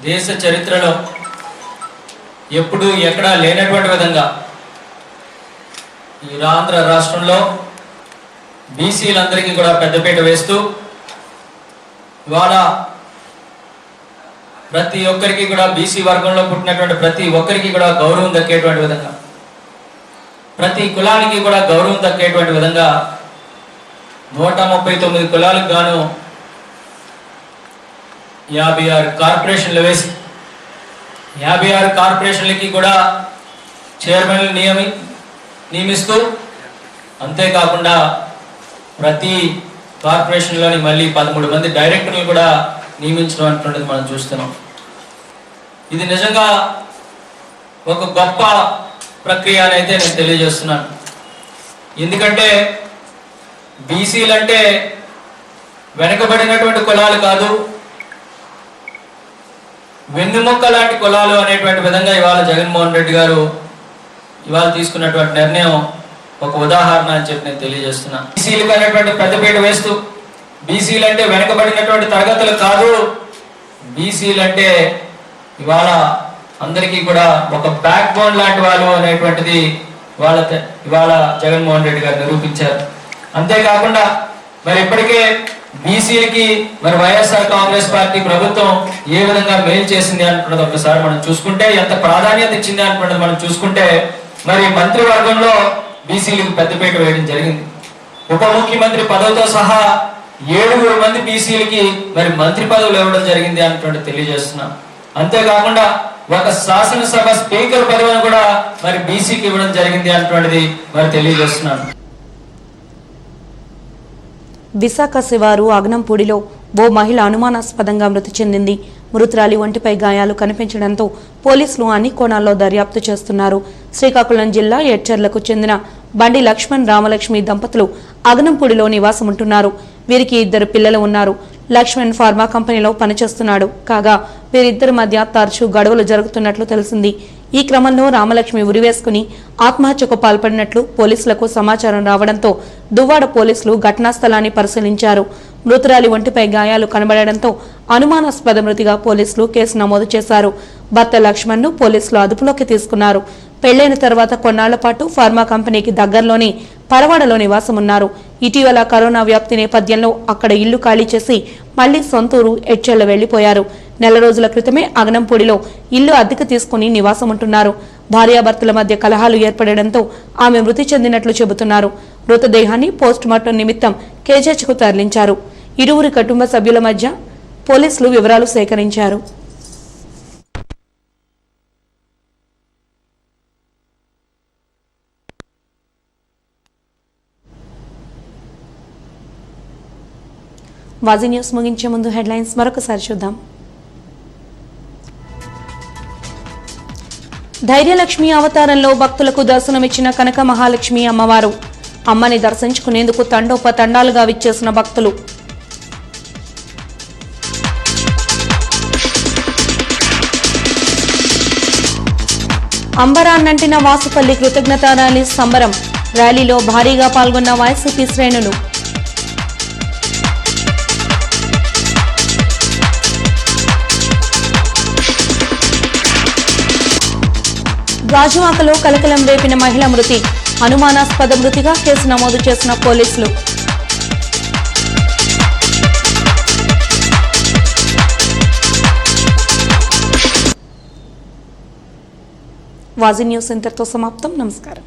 దేశ చరిత్రలో ఎప్పుడు ఎక్కడా లేనటువంటి విధంగా ఈ ఆంధ్ర రాష్ట్రంలో బీసీలందరికీ కూడా పెద్దపీట వేస్తూ ఇవాళ ప్రతి ఒక్కరికి కూడా బీసీ వర్గంలో పుట్టినటువంటి ప్రతి ఒక్కరికి కూడా గౌరవం దక్కేటువంటి విధంగా, ప్రతి కులానికి కూడా గౌరవం దక్కేటువంటి విధంగా 139 కులాలకు గాను 56 కార్పొరేషన్లు వేసి 56 కార్పొరేషన్లకి కూడా చైర్మన్లు నియమిస్తూ, అంతేకాకుండా ప్రతి కార్పొరేషన్లోని మళ్ళీ 13 మంది డైరెక్టర్లు కూడా నియమించడం అటువంటిది మనం చూస్తున్నాం. ఇది నిజంగా ఒక గొప్ప ప్రక్రియ అని అయితే నేను తెలియజేస్తున్నాను. ఎందుకంటే బీసీలు అంటే వెనుకబడినటువంటి కులాలు కాదు, వెన్నుముక్క లాంటి కులాలు అనేటువంటి విధంగా ఇవాళ జగన్మోహన్ రెడ్డి గారు ఇవాళ తీసుకున్నటువంటి నిర్ణయం ఒక ఉదాహరణ అని చెప్పి నేను తెలియజేస్తున్నాను. బీసీలకు అనేటువంటి పెద్దపీట వేస్తూ బీసీలు అంటే వెనుకబడినటువంటి తరగతులు కాదు, బీసీలు అంటే ఇవాళ అందరికీ కూడా ఒక బ్యాక్ బోన్ లాంటి వాళ్ళు అనేటువంటిది ఇవాళ జగన్మోహన్ రెడ్డి గారు నిరూపించారు. అంతేకాకుండా మరి ఇప్పటికే బీసీలకి మరి వైఎస్ఆర్ కాంగ్రెస్ పార్టీ ప్రభుత్వం ఏ విధంగా మేలు చేసింది అనుకున్నది ఒకసారి మనం చూసుకుంటే, ఎంత ప్రాధాన్యత ఇచ్చింది అనుకున్నది మనం చూసుకుంటే, మరి మంత్రివర్గంలో బీసీలకు పెద్దపీట వేయడం జరిగింది. ఉప ముఖ్యమంత్రి పదవితో సహా 7 మంది బీసీలకి మరి మంత్రి పదవులు ఇవ్వడం జరిగింది అన్నటువంటి తెలియజేస్తున్నాం. అంతేకాకుండా ఒక శాసనసభ స్పీకర్ పదవిని కూడా మరి బీసీకి ఇవ్వడం జరిగింది అన్నటువంటిది మరి తెలియజేస్తున్నాను. విశాఖ శివారు అగ్నంపూడిలో ఓ మహిళ అనుమానాస్పదంగా మృతి చెందింది. మృతురాలి ఒంటిపై గాయాలు కనిపించడంతో పోలీసులు అన్ని కోణాల్లో దర్యాప్తు చేస్తున్నారు. శ్రీకాకుళం జిల్లా ఎడ్చర్లకు చెందిన బండి లక్ష్మణ్ రామలక్ష్మి దంపతులు అగ్నంపూడిలో నివాసం ఉంటున్నారు. వీరికి 2 పిల్లలు ఉన్నారు. లక్ష్మణ్ ఫార్మా కంపెనీలో పనిచేస్తున్నాడు. కాగా వీరిద్దరి మధ్య తరచూ గొడవలు జరుగుతున్నట్లు తెలిసింది. ఈ క్రమంలో రామలక్ష్మి ఉరివేసుకుని ఆత్మహత్యకు పాల్పడినట్లు పోలీసులకు సమాచారం రావడంతో దువ్వాడ పోలీసులు ఘటనా స్థలాన్ని పరిశీలించారు. మృతురాలి ఒంటిపై గాయాలు కనబడడంతో అనుమానాస్పద మృతిగా పోలీసులు కేసు నమోదు చేశారు. భర్త లక్ష్మణ్ను పోలీసులు అదుపులోకి తీసుకున్నారు. పెళ్లైన తర్వాత కొన్నాళ్ల పాటు ఫార్మా కంపెనీకి దగ్గరలోని పరవాడలో నివాసమున్నారు. ఇటీవల కరోనా వ్యాప్తి నేపథ్యంలో అక్కడ ఇల్లు ఖాళీ చేసి మళ్లీ సొంతూరు ఎడ్చెర్ల వెళ్లిపోయారు. నెల రోజుల క్రితమే అగ్నంపూడిలో ఇల్లు అద్దెకు తీసుకుని నివాసం ఉంటున్నారు. భార్యాభర్తల మధ్య కలహాలు ఏర్పడడంతో ఆమె మృతి చెందినట్లు చెబుతున్నారు. మృతదేహాన్ని పోస్టుమార్టం నిమిత్తం కేజీహెచ్కు తరలించారు. ఇరువురి కుటుంబ సభ్యుల మధ్య పోలీసులు వివరాలు సేకరించారు. వాజీ న్యూస్ ముగించే ముందు హెడ్లైన్స్ మరొకసారి చూద్దాం. ధైర్యలక్ష్మి అవతారంలో భక్తులకు దర్శనమిచ్చిన కనక మహాలక్ష్మి అమ్మవారు. అమ్మని దర్శించుకునేందుకు తండోపతండాలుగా విచ్చేసిన భక్తులు. అంబరాన్నంటిన వాసుపల్లి కృతజ్ఞతా ర్యాలీ సంబరం. ర్యాలీలో భారీగా పాల్గొన్న వైసీపీ శ్రేణులు. గాజువాకలో కలకలం రేపిన మహిళ మృతి. అనుమానాస్పద మృతిగా కేసు నమోదు చేసిన పోలీసులు. వాజీ న్యూస్ ఇంతటితో సమాప్తం. నమస్కారం.